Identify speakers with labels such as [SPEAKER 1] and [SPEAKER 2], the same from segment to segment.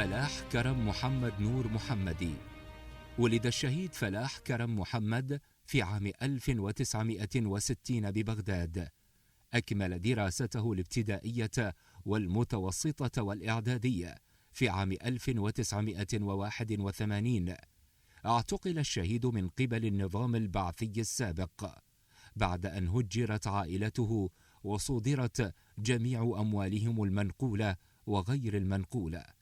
[SPEAKER 1] فلاح كرم محمد نور محمدي. ولد الشهيد فلاح كرم محمد في عام 1960 ببغداد. أكمل دراسته الابتدائية والمتوسطة والإعدادية في عام 1981. اعتقل الشهيد من قبل النظام البعثي السابق بعد أن هجرت عائلته وصودرت جميع أموالهم المنقولة وغير المنقولة.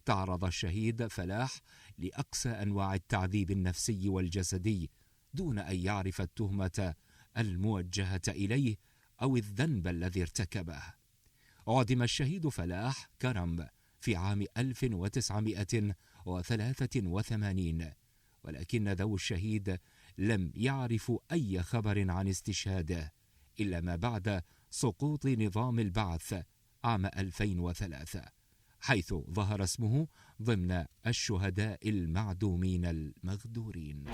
[SPEAKER 1] تعرض الشهيد فلاح لأقسى أنواع التعذيب النفسي والجسدي دون أن يعرف التهمة الموجهة إليه أو الذنب الذي ارتكبه. عدم الشهيد فلاح كرم في عام 1983، ولكن ذوي الشهيد لم يعرفوا أي خبر عن استشهاده إلا ما بعد سقوط نظام البعث عام 2003، حيث ظهر اسمه ضمن الشهداء المعدومين المغدورين.